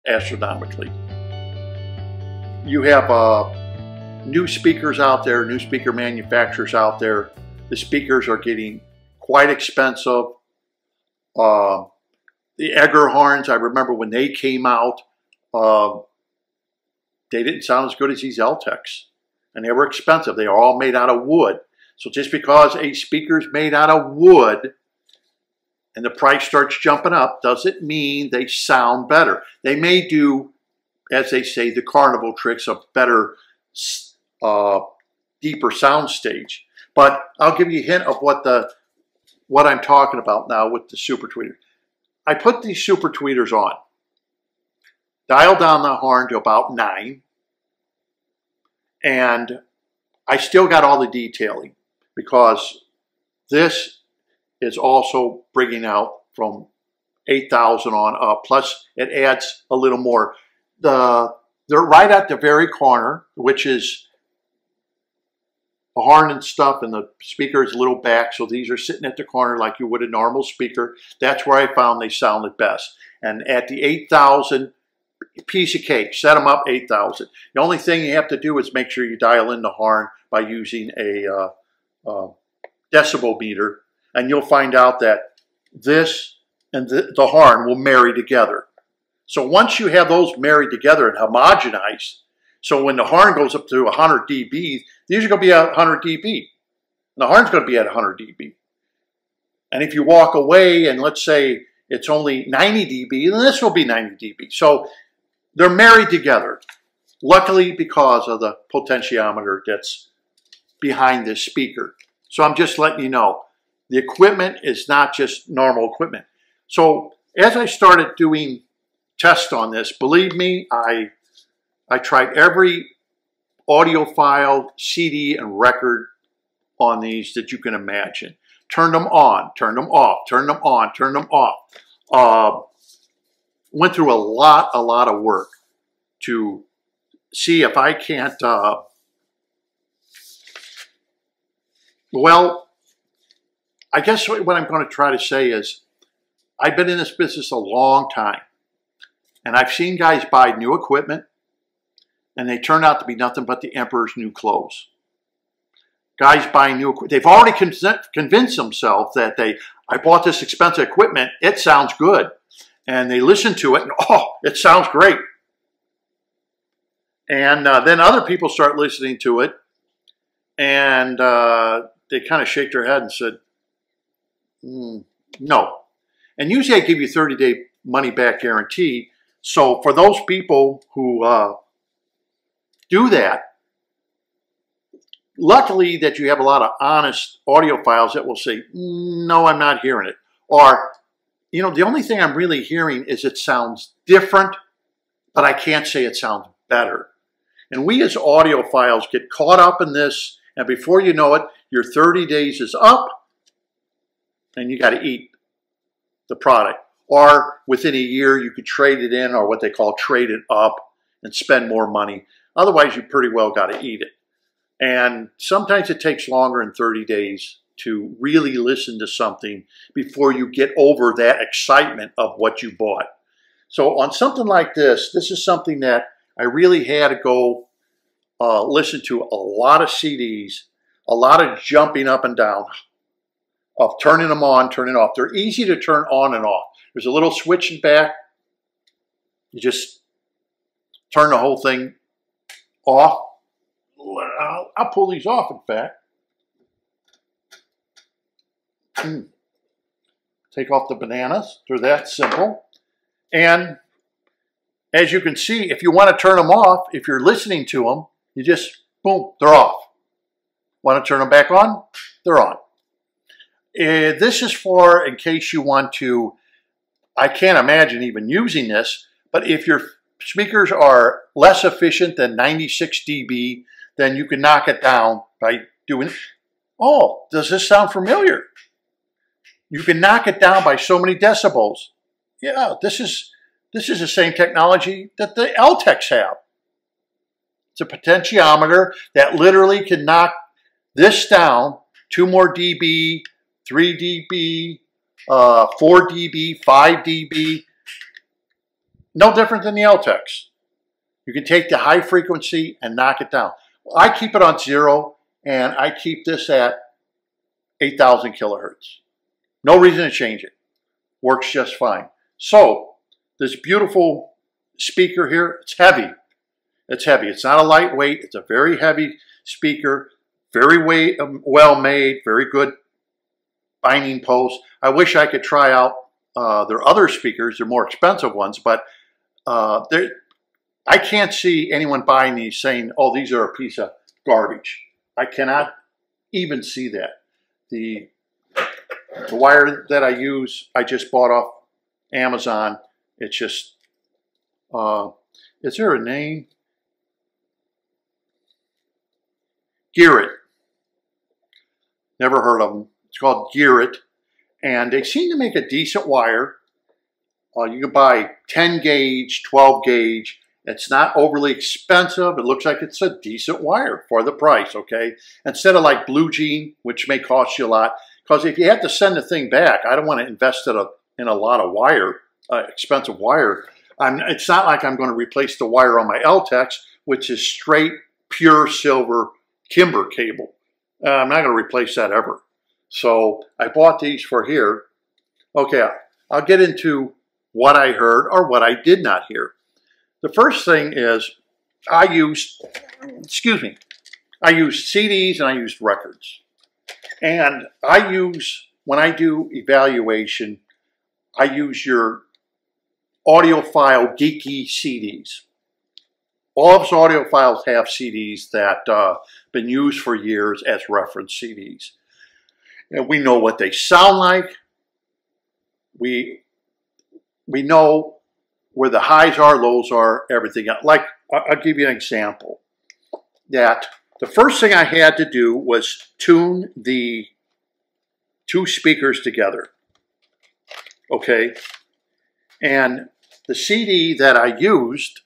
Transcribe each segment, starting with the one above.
astronomically. You have new speakers out there, new speaker manufacturers out there. The speakers are getting quite expensive. The Egger horns, I remember when they came out, they didn't sound as good as these Altecs. And they were expensive. They are all made out of wood. So just because a speaker is made out of wood and the price starts jumping up, doesn't mean they sound better. They may do, as they say, the carnival tricks of better, deeper sound stage. But I'll give you a hint of what I'm talking about now with the super tweeter. I put these super tweeters on, dial down the horn to about 9, and I still got all the detailing because this is also bringing out from 8,000 on up, plus it adds a little more. They're right at the very corner, which is the horn and stuff, and the speaker is a little back, so these are sitting at the corner like you would a normal speaker. That's where I found they sounded best. And at the 8,000, piece of cake, set them up 8,000. The only thing you have to do is make sure you dial in the horn by using a decibel meter, and you'll find out that this and the horn will marry together. So once you have those married together and homogenized, so when the horn goes up to 100 dB, these are going to be at 100 dB. And the horn's going to be at 100 dB. And if you walk away and let's say it's only 90 dB, then this will be 90 dB. So they're married together. Luckily, because of the potentiometer that's behind this speaker. So I'm just letting you know, the equipment is not just normal equipment. So as I started doing tests on this, believe me, I tried every audiophile, CD, and record on these that you can imagine. Turned them on, turned them off, turned them on, turned them off. Went through a lot of work to see if I can't, well, I guess what I'm going to try to say is I've been in this business a long time, and I've seen guys buy new equipment, and they turn out to be nothing but the emperor's new clothes. Guys buying new equipment, they've already convinced themselves that I bought this expensive equipment, it sounds good. And they listen to it and, oh, it sounds great. And then other people start listening to it and they kind of shake their head and said, no. And usually I give you 30-day money-back guarantee. So for those people who do that, luckily that you have a lot of honest audiophiles that will say, no, I'm not hearing it. Or, you know, the only thing I'm really hearing is it sounds different, but I can't say it sounds better. And we as audiophiles get caught up in this, and before you know it, your 30 days is up, and you got to eat the product. Or within a year, you could trade it in, or what they call trade it up, and spend more money. Otherwise, you pretty well got to eat it. And sometimes it takes longer than 30 days to really listen to something before you get over that excitement of what you bought. So on something like this, this is something that I really had to go listen to a lot of CDs, a lot of jumping up and down, of turning them on, turning off. They're easy to turn on and off. There's a little switch in back. You just turn the whole thing off. I'll pull these off, in fact. Take off the bananas. They're that simple. And as you can see, if you want to turn them off, if you're listening to them, you just, boom, they're off. Want to turn them back on? They're on. This is for, in case you want to, I can't imagine even using this, but if your speakers are less efficient than 96 dB, then you can knock it down by doing, oh, does this sound familiar? You can knock it down by so many decibels. Yeah, this is the same technology that the Altecs have. It's a potentiometer that literally can knock this down 2 more dB, 3 dB, 4 dB, 5 dB. No different than the Altecs. You can take the high frequency and knock it down. I keep it on 0, and I keep this at 8,000 kilohertz. No reason to change it. Works just fine. So, this beautiful speaker here, it's heavy. It's heavy. It's not a lightweight. It's a very heavy speaker. Very well made. Very good binding posts. I wish I could try out their other speakers. They're more expensive ones, but I can't see anyone buying these saying, oh, these are a piece of garbage. I cannot even see that. The wire that I use, I just bought off Amazon. It's just, is there a name? Garrett. Never heard of them. It's called Garrett. And they seem to make a decent wire. You can buy 10 gauge, 12 gauge. It's not overly expensive. It looks like it's a decent wire for the price, okay? Instead of like Blue Jean, which may cost you a lot. Because if you have to send the thing back, I don't want to invest in a lot of wire, expensive wire. It's not like I'm going to replace the wire on my Altecs, which is straight, pure silver Kimber cable. I'm not going to replace that ever. So I bought these for here. Okay, I'll get into what I heard or what I did not hear. The first thing is I used CDs and I used records. And when I do evaluation, I use your audiophile geeky CDs. All of us audiophiles have CDs that been used for years as reference CDs. And we know what they sound like. We know where the highs are, lows are, everything. Like, I'll give you an example. That the first thing I had to do was tune the two speakers together. Okay? And the CD that I used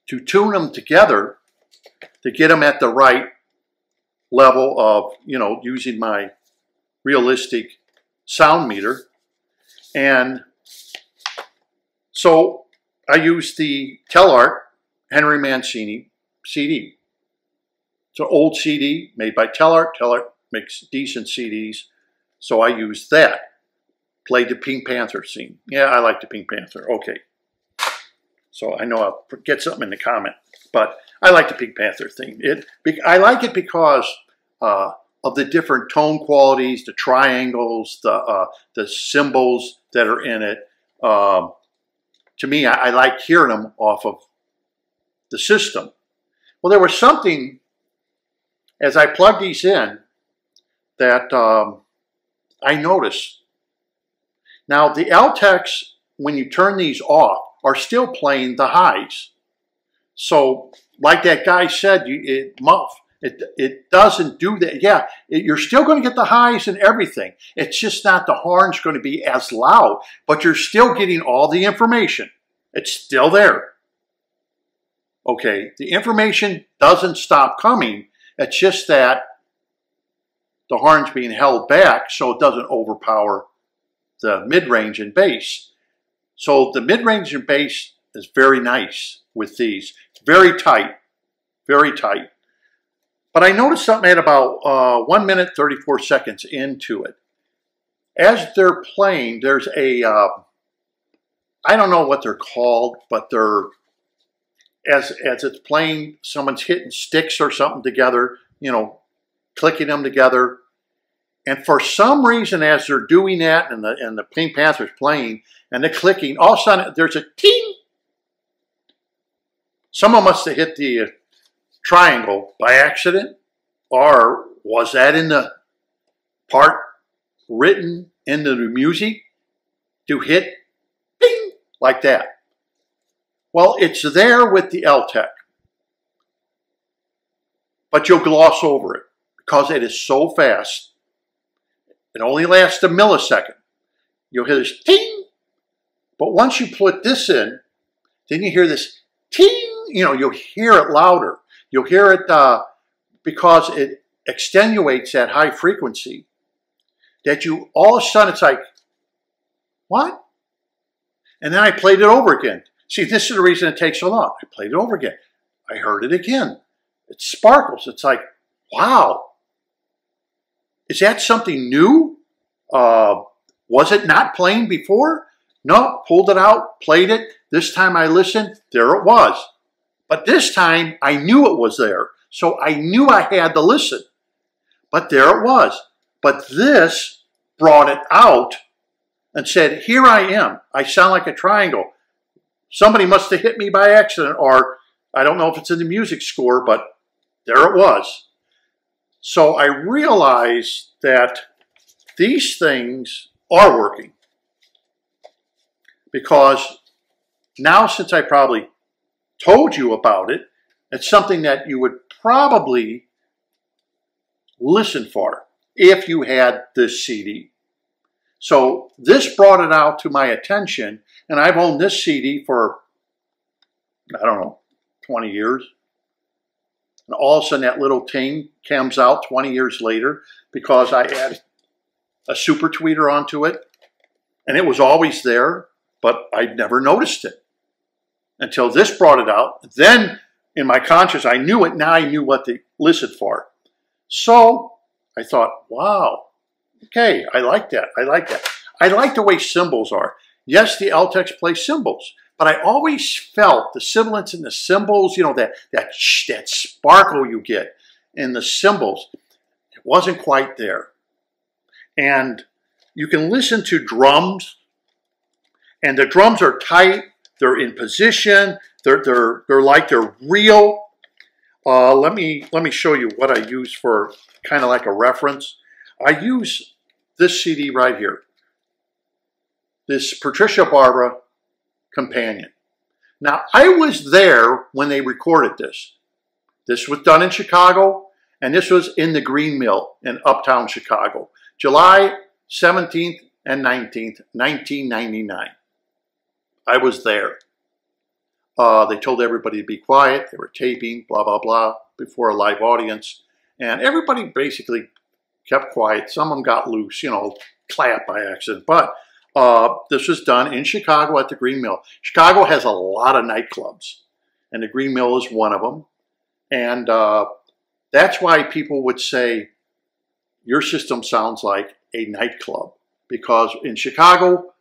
to tune them together, to get them at the right level of, using my realistic sound meter. And so I used the Telarc Henry Mancini CD. It's an old CD made by Telarc. Telarc makes decent CDs. So I used that. Played the Pink Panther scene. Yeah, I like the Pink Panther. Okay. So I know I'll get something in the comment. But I like the Pink Panther theme. I like it because of the different tone qualities, the triangles, the symbols that are in it. To me, I like hearing them off of the system. Well, there was something, as I plugged these in, that I noticed. Now, the Altecs, when you turn these off, are still playing the highs. So, like that guy said, it doesn't do that. Yeah, you're still going to get the highs and everything. It's just not the horn's going to be as loud, but you're still getting all the information. It's still there. Okay, the information doesn't stop coming. It's just that the horn's being held back so it doesn't overpower the mid-range and bass. So the mid-range and bass is very nice with these. Very tight. Very tight. But I noticed something at about 1 minute, 34 seconds into it. As they're playing, there's a, I don't know what they're called, but they're, as it's playing, someone's hitting sticks or something together, clicking them together. And for some reason, as they're doing that, and the Pink Panther's playing, and they're clicking, all of a sudden there's a ting. Someone must have hit the triangle by accident, or was that in the part written into the music to hit ping like that? Well, it's there with the Altec, but you'll gloss over it because it is so fast. It only lasts a millisecond. You'll hear this ting, but once you put this in, then you hear this ting. You'll hear it louder. You'll hear it because it extenuates that high frequency. That you all of a sudden it's like, what? And then I played it over again. See, this is the reason it takes so long. I played it over again. I heard it again. It sparkles. It's like, wow. Is that something new? Was it not playing before? No, pulled it out, played it. This time I listened, there it was. But this time I knew it was there. So I knew I had to listen. But there it was. But this brought it out and said, here I am. I sound like a triangle. Somebody must have hit me by accident, or I don't know if it's in the music score, but there it was. So I realized that these things are working. Because now, since I probably told you about it, it's something that you would probably listen for if you had this CD. So this brought it out to my attention, and I've owned this CD for, I don't know, 20 years. And all of a sudden that little ting comes out 20 years later because I added a super tweeter onto it. And it was always there, but I'd never noticed it until this brought it out. Then in my conscience, I knew it. Now I knew what to listen for. So I thought, wow, okay, I like that. I like that. I like the way cymbals are. Yes, the Altecs play cymbals, but I always felt the sibilance in the cymbals, you know, that sparkle you get in the cymbals. It wasn't quite there. And you can listen to drums, and the drums are tight. They're in position. They're like they're real. Let me show you what I use for kind of like a reference. I use this CD right here. This Patricia Barbara Companion. Now, I was there when they recorded this. This was done in Chicago, and this was in the Green Mill in Uptown Chicago, July 17th and 19th, 1999. I was there. They told everybody to be quiet. They were taping, blah, blah, blah, before a live audience. And everybody basically kept quiet. Some of them got loose, you know, clapped by accident. But this was done in Chicago at the Green Mill. Chicago has a lot of nightclubs, and the Green Mill is one of them. And that's why people would say, your system sounds like a nightclub. Because in Chicago,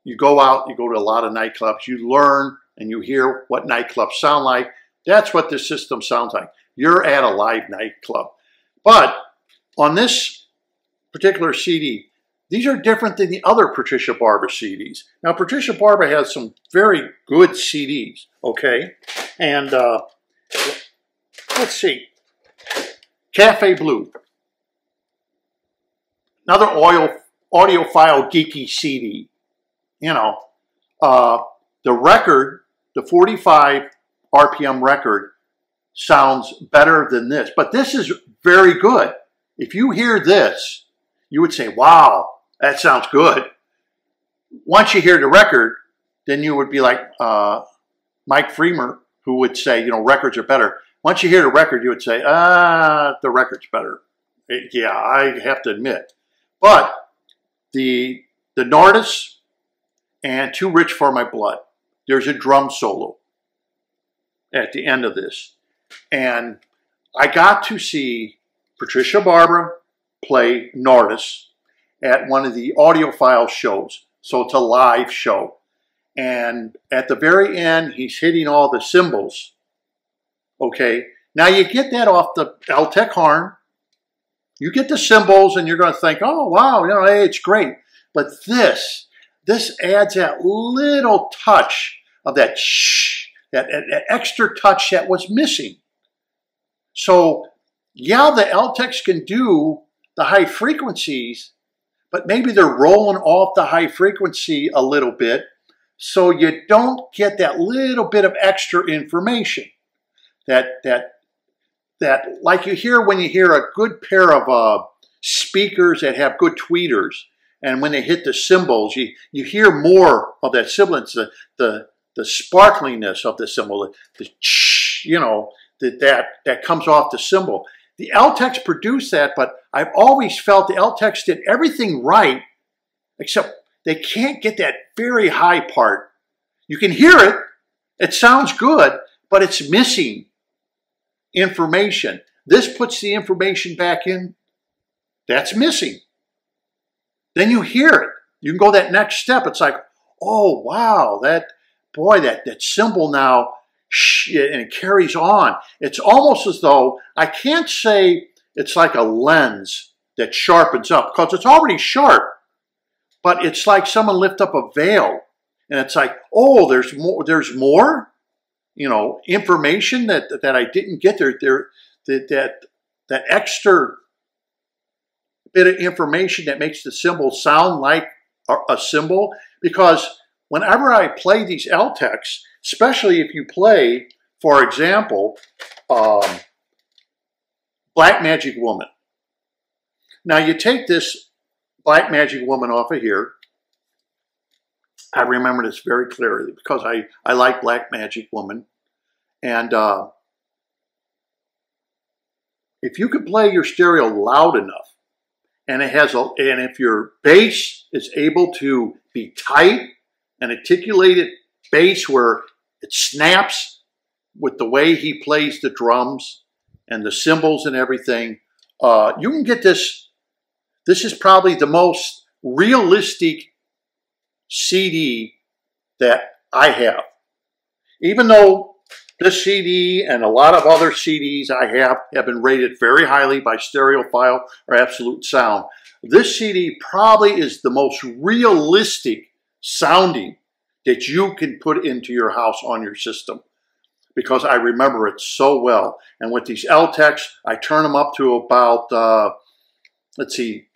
you go out, you go to a lot of nightclubs, you learn and you hear what nightclubs sound like. That's what this system sounds like. You're at a live nightclub. But on this particular CD, these are different than the other Patricia Barber CDs. Now, Patricia Barber has some very good CDs, okay? And let's see. Cafe Blue. Another audiophile geeky CD. You know, the record, the 45 RPM record, sounds better than this. But this is very good. If you hear this, you would say, wow, that sounds good. Once you hear the record, then you would be like Mike Freemer, who would say, you know, records are better. Once you hear the record, you would say, the record's better. Yeah, I have to admit. But the Nordis and Too Rich for My Blood, there's a drum solo at the end of this. And I got to see Patricia Barber play Nordis at one of the audiophile shows. So it's a live show. And at the very end, he's hitting all the cymbals. Okay, now you get that off the Altec horn. You get the cymbals and you're going to think, oh, wow, you know, hey, it's great. But this adds that little touch of that shh, that extra touch that was missing. So, yeah, the Altecs can do the high frequencies, but maybe they're rolling off the high frequency a little bit, so you don't get that little bit of extra information that like you hear when you hear a good pair of speakers that have good tweeters, and when they hit the cymbals, you hear more of that sibilance, the sparkliness of the cymbal, the you know, that comes off the cymbal. The Altecs produce that, but I've always felt the Altecs did everything right, except they can't get that very high part. You can hear it. It sounds good, but it's missing information. This puts the information back in. That's missing. Then you hear it. You can go that next step. It's like, oh, wow, that symbol now, and it carries on. It's almost as though, I can't say it's like a lens that sharpens up, because it's already sharp, but it's like someone lift up a veil, and it's like, oh, there's more, you know, information that I didn't get there. That extra bit of information that makes the symbol sound like a symbol. Because whenever I play these Altecs, especially if you play, for example, Black Magic Woman. Now you take this Black Magic Woman off of here. I remember this very clearly because I like Black Magic Woman. And if you could play your stereo loud enough, and if your bass is able to be tight and articulated bass where it snaps with the way he plays the drums and the cymbals and everything, you can get this. This is probably the most realistic CD that I have. Even though this CD and a lot of other CDs I have been rated very highly by Stereophile or Absolute Sound, this CD probably is the most realistic sounding that you can put into your house on your system, because I remember it so well. And with these Altecs, I turn them up to about, let's see,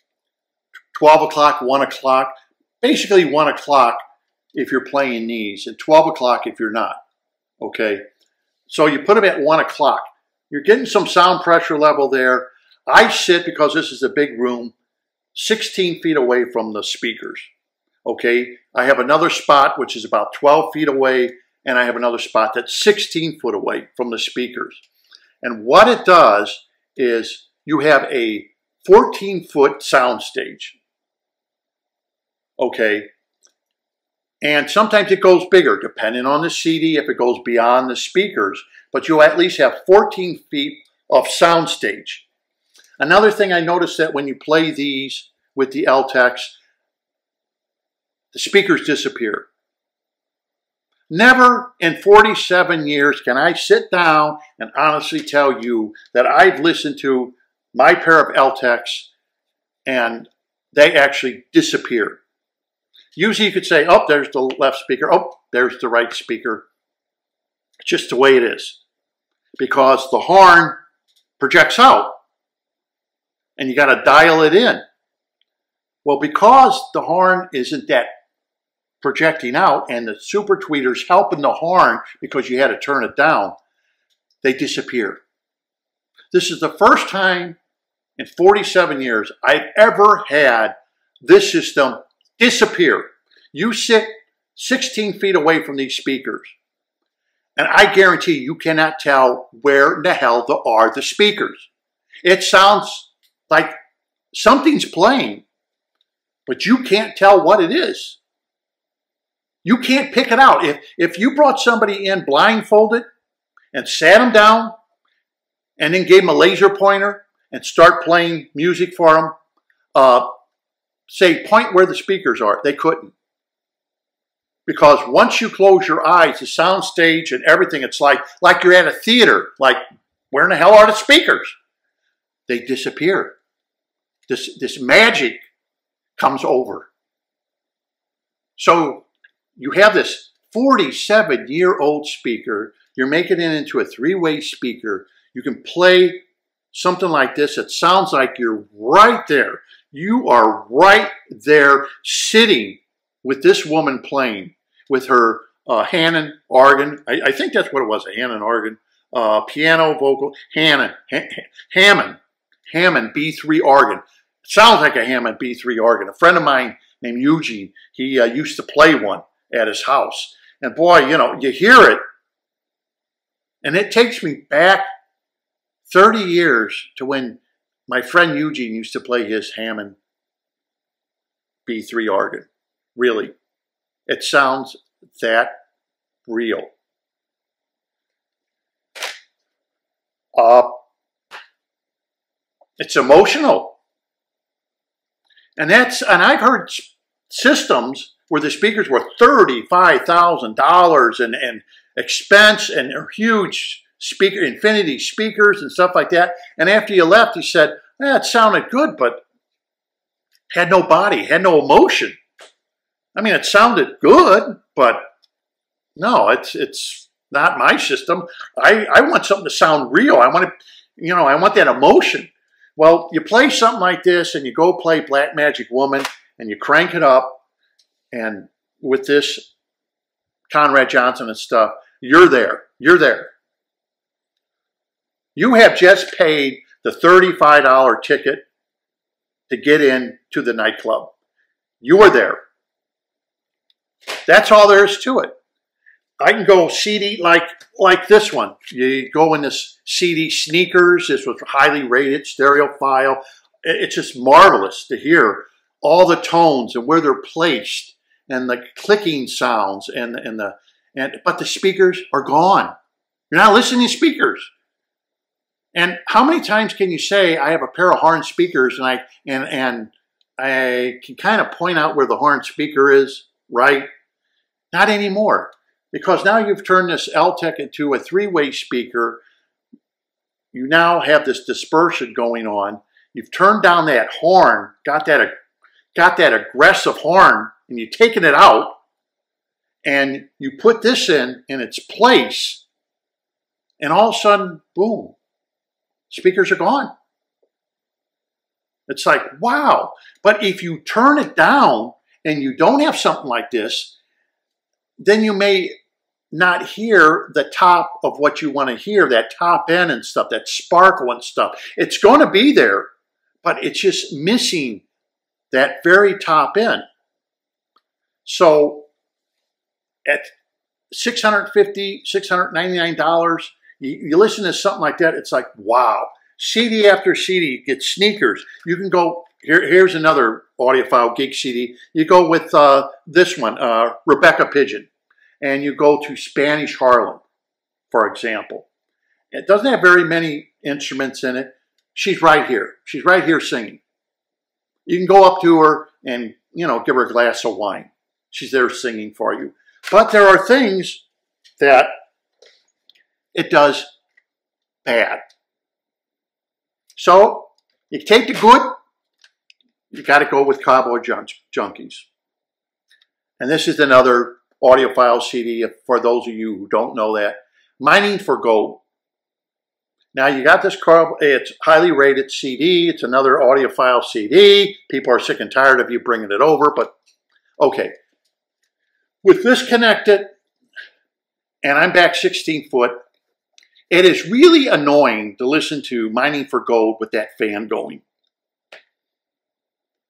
12 o'clock, 1 o'clock. Basically 1 o'clock if you're playing these, and 12 o'clock if you're not, okay? So you put them at 1 o'clock. You're getting some sound pressure level there. I sit, because this is a big room, 16 feet away from the speakers, okay? I have another spot which is about 12 feet away, and I have another spot that's 16 foot away from the speakers. And what it does is you have a 14-foot sound stage, okay? And sometimes it goes bigger, depending on the CD, if it goes beyond the speakers. But you'll at least have 14 feet of soundstage. Another thing I noticed, that when you play these with the Altecs, the speakers disappear. Never in 47 years can I sit down and honestly tell you that I've listened to my pair of Altecs and they actually disappear. Usually you could say, oh, there's the left speaker. Oh, there's the right speaker. It's just the way it is. Because the horn projects out. And you got to dial it in. Well, because the horn isn't that projecting out, and the super tweeter's helping the horn because you had to turn it down, they disappear. This is the first time in 47 years I've ever had this system disappear. You sit 16 feet away from these speakers, and I guarantee you cannot tell where in the hell are the speakers. It sounds like something's playing, but you can't tell what it is. You can't pick it out. If you brought somebody in blindfolded and sat them down and then gave them a laser pointer and start playing music for them, say, point where the speakers are, they couldn't. Because once you close your eyes, the sound stage and everything, it's like you're at a theater. Like, where in the hell are the speakers? They disappear. This magic comes over. So you have this 47-year-old speaker. You're making it into a three-way speaker. You can play something like this. It sounds like you're right there. You are right there sitting with this woman playing with her Hammond organ. I think that's what it was, a Hammond organ. Piano, vocal, Hammond B3 organ. It sounds like a Hammond B3 organ. A friend of mine named Eugene, he used to play one at his house. And boy, you know, you hear it, and it takes me back 30 years to when my friend Eugene used to play his Hammond B3 organ. really. It sounds that real. It's emotional. And I've heard systems where the speakers were $35,000 and expense and huge infinity speakers and stuff like that. And after you left, he said, it sounded good, but had no body, had no emotion. I mean, it sounded good, but no, it's not my system. I want something to sound real. I want to, I want that emotion. Well, you play something like this and you go play Black Magic Woman and you crank it up, and with this Conrad Johnson and stuff, you're there. You're there. You have just paid the $35 ticket to get into the nightclub. You are there. That's all there is to it. I can go CD like this one. You go in this CD Sneakers. This was highly rated, stereophile. It's just marvelous to hear all the tones and where they're placed and the clicking sounds but the speakers are gone. You're not listening to speakers. And how many times can you say, I have a pair of horn speakers and I can kind of point out where the horn speaker is, right? Not anymore. Because now you've turned this Altec into a three-way speaker. You now have this dispersion going on. You've turned down that horn, got that aggressive horn, and you've taken it out, and you put this in its place, and all of a sudden, boom, speakers are gone. It's like, wow. But if you turn it down and you don't have something like this, then you may not hear the top of what you want to hear, that top end and stuff, that sparkle and stuff. It's going to be there, but it's just missing that very top end. So at $650, $699, you listen to something like that, it's like, wow. CD after CD, get Sneakers. You can go, here's another audiophile gig CD. You go with this one, Rebecca Pidgeon. And you go to Spanish Harlem, for example. It doesn't have very many instruments in it. She's right here. She's right here singing. You can go up to her and, give her a glass of wine. She's there singing for you. But there are things that it does bad. So, you take the good, you got to go with Cowboy Junkies. And this is another audiophile CD, for those of you who don't know that. Mining for Gold. Now you got this, it's highly rated CD. It's another audiophile CD. People are sick and tired of you bringing it over, but okay. With this connected, and I'm back 16 foot, it is really annoying to listen to Mining for Gold with that fan going.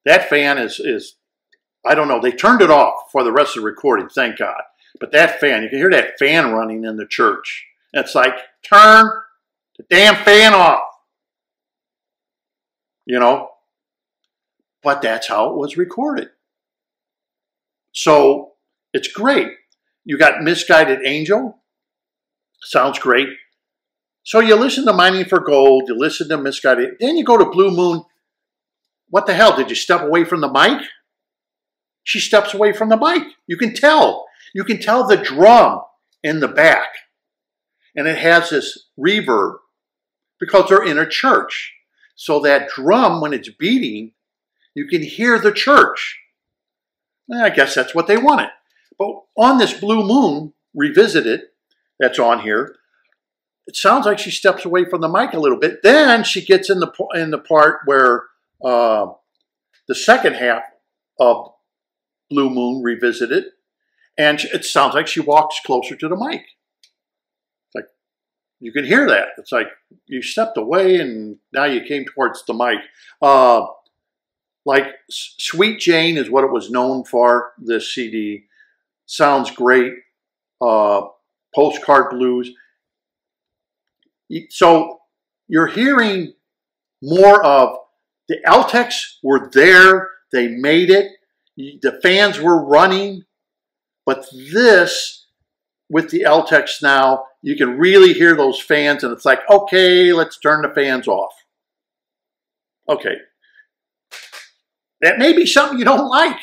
That fan is I don't know, they turned it off for the rest of the recording, thank God. But that fan, you can hear that fan running in the church. It's like, turn the damn fan off. But that's how it was recorded. So, it's great. You got Misguided Angel. Sounds great. So you listen to Mining for Gold, you listen to Misguided, then you go to Blue Moon. What the hell, did you step away from the mic? She steps away from the mic. You can tell. You can tell the drum in the back. And it has this reverb because they're in a church. So that drum, when it's beating, you can hear the church. I guess that's what they wanted. But on this Blue Moon Revisited that's on here, it sounds like she steps away from the mic a little bit. Then she gets in the part where the second half of Blue Moon Revisited, and it sounds like she walks closer to the mic. It's like, you can hear that. It's like you stepped away and now you came towards the mic. Like Sweet Jane is what it was known for, this CD. Sounds great. Postcard Blues. So you're hearing more of the Altecs were there. They made it. The fans were running, but this, with the Altecs now, you can really hear those fans, and it's like, okay, let's turn the fans off. Okay. That may be something you don't like.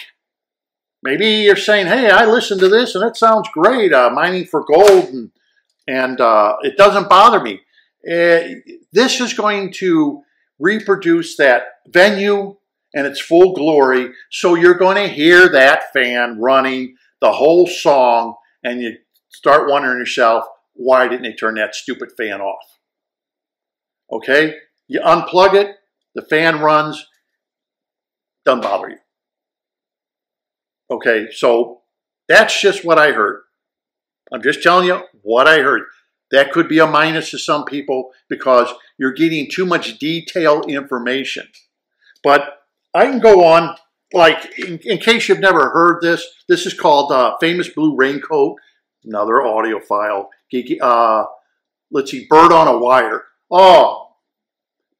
Maybe you're saying, hey, I listened to this and it sounds great, mining for gold, and it doesn't bother me. This is going to reproduce that venue in its full glory, so you're going to hear that fan running the whole song, and you start wondering yourself, why didn't they turn that stupid fan off? Okay? You unplug it, the fan runs, doesn't bother you. Okay, so that's just what I heard. I'm just telling you what I heard. That could be a minus to some people because you're getting too much detailed information. But I can go on, like, in case you've never heard this, this is called Famous Blue Raincoat, another audiophile. Let's see, Bird on a Wire. Oh,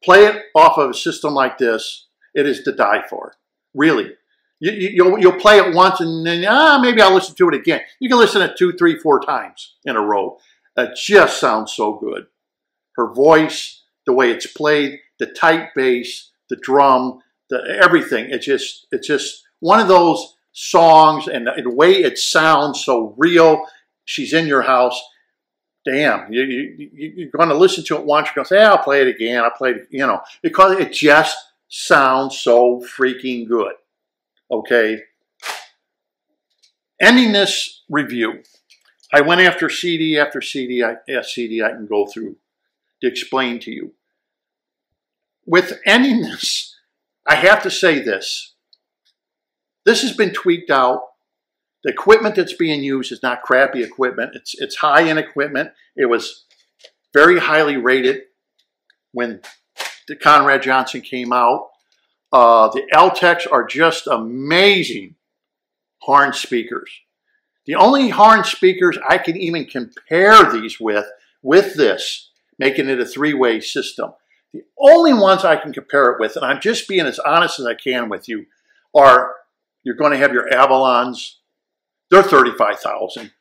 play it off of a system like this. It is to die for, really. You'll play it once and then, maybe I'll listen to it again. You can listen to it 2, 3, 4 times in a row. It just sounds so good. Her voice, the way it's played, the tight bass, the drum, everything. It's just one of those songs, and the way it sounds so real. She's in your house. Damn, you're going to listen to it once. You're going to say, I'll play it again. I'll play it, you know, because it just sounds so freaking good. Okay, ending this review, I went after CD after CD, CD I can go through to explain to you. With ending this, I have to say this. This has been tweaked out. The equipment that's being used is not crappy equipment. It's high-end equipment. It was very highly rated when the Conrad Johnson came out. The Altecs are just amazing horn speakers. The only horn speakers I can even compare these with this, making it a 3-way system, the only ones I can compare it with, and I'm just being as honest as I can with you, are you're going to have your Avalons. They're $35,000.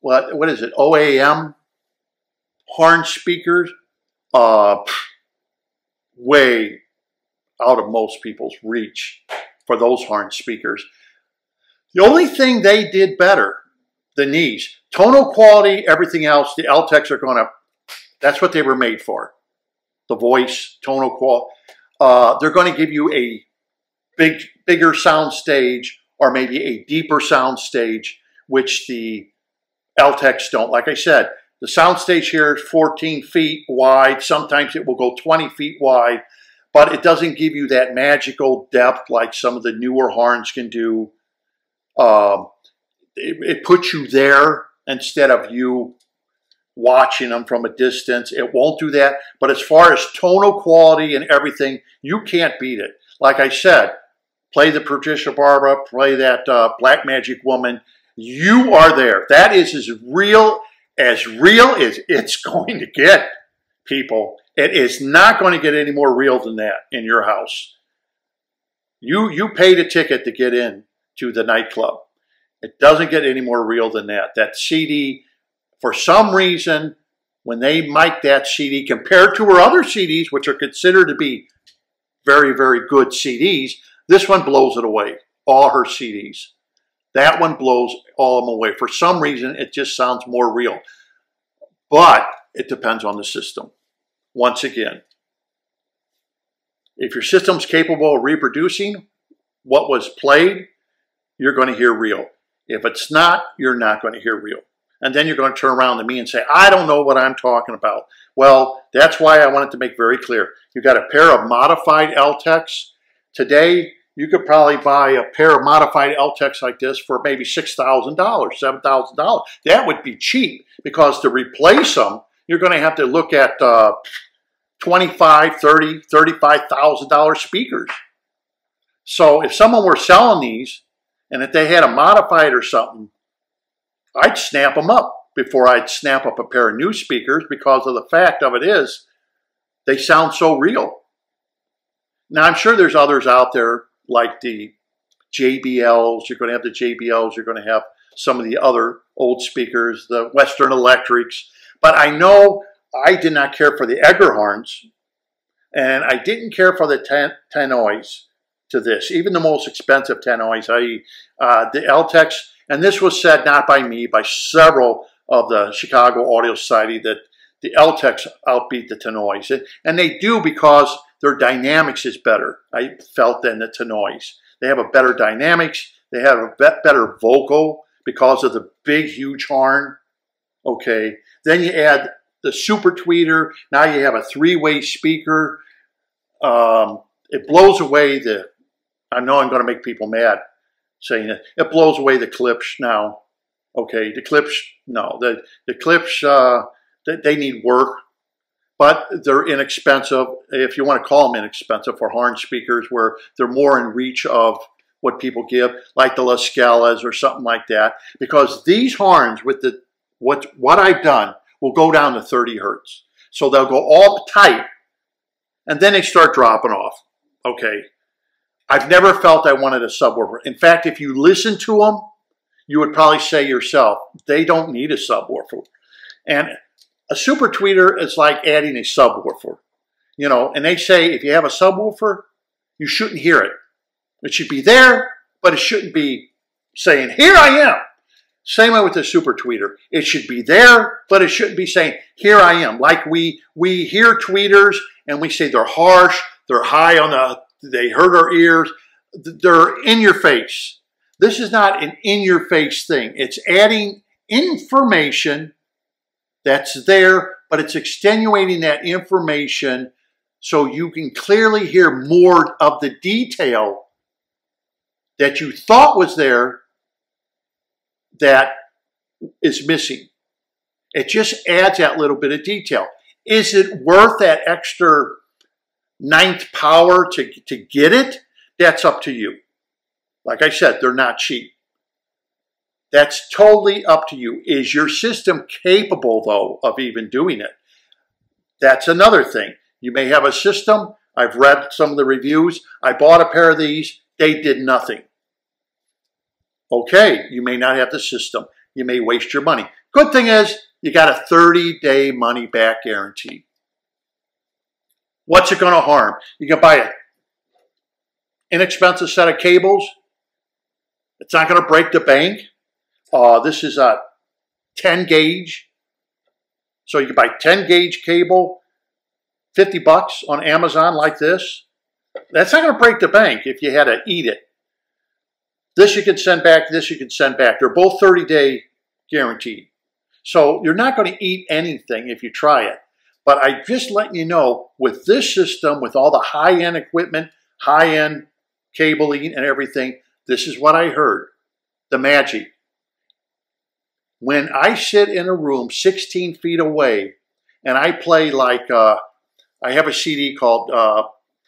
What is it? OAM horn speakers, way out of most people's reach for those horn speakers. The only thing they did better than these, tonal quality, everything else, the Altecs are going to, that's what they were made for. The voice, tonal quality. They're going to give you a bigger sound stage, or maybe a deeper sound stage, which the Altecs don't. Like I said, the sound stage here is 14 feet wide. Sometimes it will go 20 feet wide. But it doesn't give you that magical depth like some of the newer horns can do. It puts you there instead of you watching them from a distance. It won't do that. But as far as tonal quality and everything, you can't beat it. Like I said, play the Patricia Barbara, play that Black Magic Woman. You are there. That is as real as it's going to get, people. It is not going to get any more real than that in your house. You paid a ticket to get in to the nightclub. It doesn't get any more real than that. That CD, for some reason, when they mic that CD, compared to her other CDs, which are considered to be very, very good CDs, this one blows it away, all her CDs. That one blows all of them away. For some reason, it just sounds more real. But it depends on the system. Once again, if your system's capable of reproducing what was played, you're going to hear real. If it's not, you're not going to hear real. And then you're going to turn around to me and say, I don't know what I'm talking about. Well, that's why I wanted to make very clear. You've got a pair of modified Altecs. Today, you could probably buy a pair of modified Altecs like this for maybe $6,000, $7,000. That would be cheap, because to replace them, you're going to have to look at $25,000, $30,000, $35,000 speakers. So if someone were selling these, and if they had a modified or something, I'd snap them up before I'd snap up a pair of new speakers, because of the fact of it is, they sound so real. Now, I'm sure there's others out there, like the JBLs. You're going to have the JBLs. You're going to have some of the other old speakers, the Western Electrics. But I know I did not care for the Egger horns, and I didn't care for the Tenois to this, even the most expensive Tenois, i.e. The Altecs. And this was said not by me, by several of the Chicago Audio Society, that the Altecs outbeat the Tenois. And they do because their dynamics is better, I felt, than the Tenois. They have a better dynamics. They have a better vocal because of the big, huge horn. Okay. Then you add the super tweeter. Now you have a three-way speaker. It blows away the, I know I'm going to make people mad saying it. It blows away the clips now. Okay. The clips, no. The clips, they need work. But they're inexpensive, if you want to call them inexpensive, for horn speakers where they're more in reach of what people give, like the La Scalas or something like that. Because these horns, with the what I've done, will go down to 30 hertz. So they'll go all tight, and then they start dropping off. Okay. I've never felt I wanted a subwoofer. In fact, if you listen to them, you would probably say yourself, they don't need a subwoofer. And a super tweeter is like adding a subwoofer, you know, and they say if you have a subwoofer, you shouldn't hear it. It should be there, but it shouldn't be saying, here I am. Same way with the super tweeter. It should be there, but it shouldn't be saying, here I am. Like we hear tweeters and we say they're harsh, they're high on the, they hurt our ears, they're in your face. This is not an in your face thing. It's adding information that's there, but it's extenuating that information so you can clearly hear more of the detail that you thought was there that is missing. It just adds that little bit of detail. Is it worth that extra 9th power to get it? That's up to you. Like I said, they're not cheap. That's totally up to you. Is your system capable, though, of even doing it? That's another thing. You may have a system. I've read some of the reviews. I bought a pair of these. They did nothing. Okay, you may not have the system. You may waste your money. Good thing is, you got a 30-day money-back guarantee. What's it going to harm? You can buy an inexpensive set of cables. It's not going to break the bank. This is a 10 gauge. So you can buy 10 gauge cable, 50 bucks on Amazon like this. That's not going to break the bank if you had to eat it. This you can send back, this you can send back. They're both 30-day guaranteed. So you're not going to eat anything if you try it. But I'm just letting you know, with this system, with all the high-end equipment, high-end cabling and everything, this is what I heard. The magic. When I sit in a room 16 feet away and I play like, I have a CD called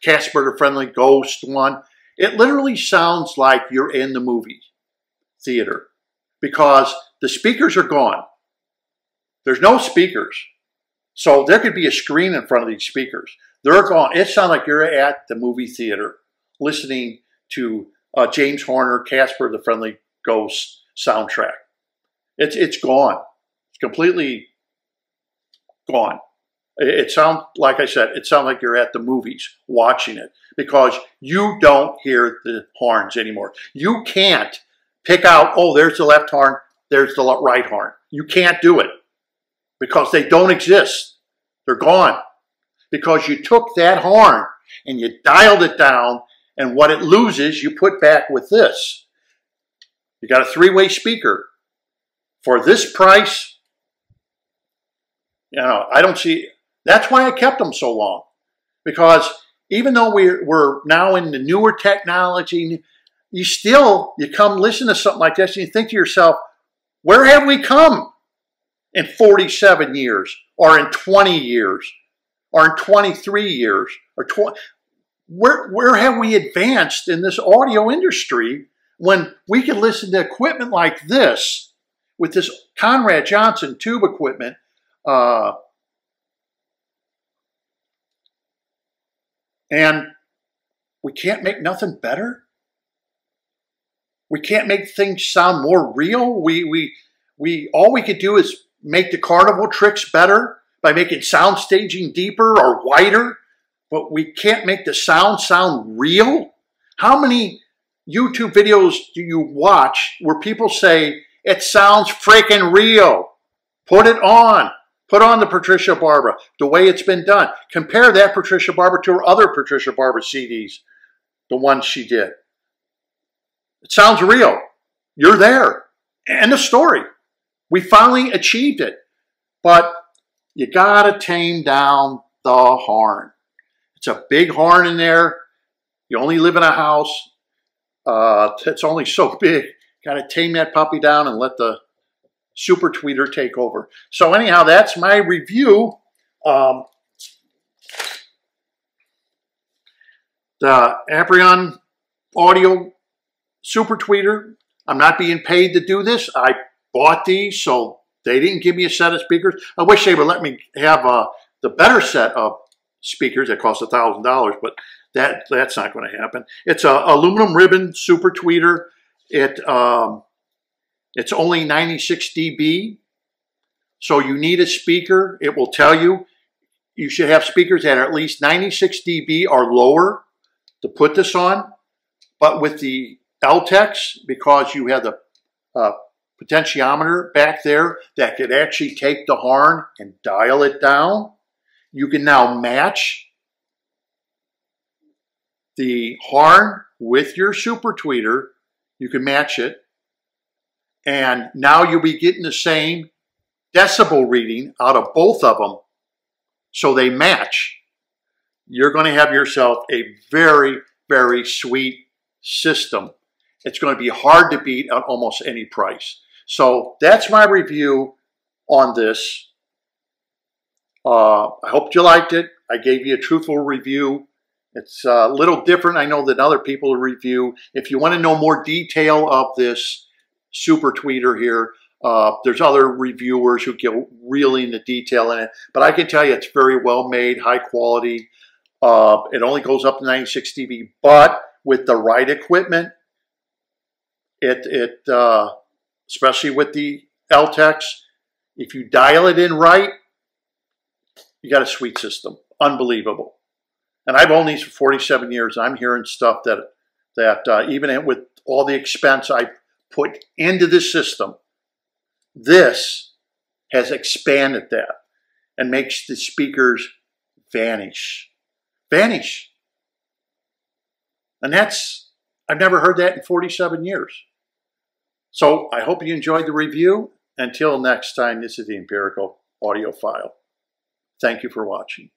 Casper the Friendly Ghost one, it literally sounds like you're in the movie theater because the speakers are gone. There's no speakers. So there could be a screen in front of these speakers. They're gone. It sounds like you're at the movie theater listening to James Horner, Casper the Friendly Ghost soundtrack. It's gone. It's completely gone. It sounds, like I said, it sounds like you're at the movies watching it because you don't hear the horns anymore. You can't pick out, oh, there's the left horn, there's the right horn. You can't do it because they don't exist. They're gone because you took that horn and you dialed it down, and what it loses, you put back with this. You got a three-way speaker. For this price, you know, I don't see, that's why I kept them so long. Because even though we're now in the newer technology, you come listen to something like this and you think to yourself, where have we come in 47 years or in 20 years or in 23 years or 20? Where have we advanced in this audio industry when we can listen to equipment like this with this Conrad Johnson tube equipment, and we can't make nothing better? We can't make things sound more real. All we could do is make the carnival tricks better by making sound staging deeper or wider, but we can't make the sound real. How many YouTube videos do you watch where people say, it sounds freaking real? Put it on. Put on the Patricia Barber, the way it's been done. Compare that Patricia Barber to her other Patricia Barber CDs, the ones she did. It sounds real. You're there. End of story. We finally achieved it. But you gotta tame down the horn. It's a big horn in there. You only live in a house. It's only so big. Gotta tame that puppy down and let the super tweeter take over. So anyhow, that's my review. The Aperion audio super tweeter. I'm not being paid to do this. I bought these, so they didn't give me a set of speakers. I wish they would let me have the better set of speakers that cost $1,000, but that's not going to happen. It's a aluminum ribbon super tweeter. It's only 96 dB, so you need a speaker. It will tell you you should have speakers that are at least 96 dB or lower to put this on. But with the Altecs, because you have the potentiometer back there that could actually take the horn and dial it down, you can now match the horn with your super tweeter. You can match it, and now you'll be getting the same decibel reading out of both of them, so they match. You're going to have yourself a very, very sweet system. It's going to be hard to beat at almost any price. So that's my review on this. I hope you liked it. I gave you a truthful review. It's a little different, I know, than other people review. If you want to know more detail of this super tweeter here, there's other reviewers who get really into detail in it. But I can tell you it's very well made, high quality. It only goes up to 96 dB, but with the right equipment, especially with the Altecs, if you dial it in right, you got a sweet system. Unbelievable. And I've owned these for 47 years. I'm hearing stuff that even with all the expense I put into this system, this has expanded that and makes the speakers vanish. Vanish. And I've never heard that in 47 years. So I hope you enjoyed the review. Until next time, this is the Empirical Audiophile. Thank you for watching.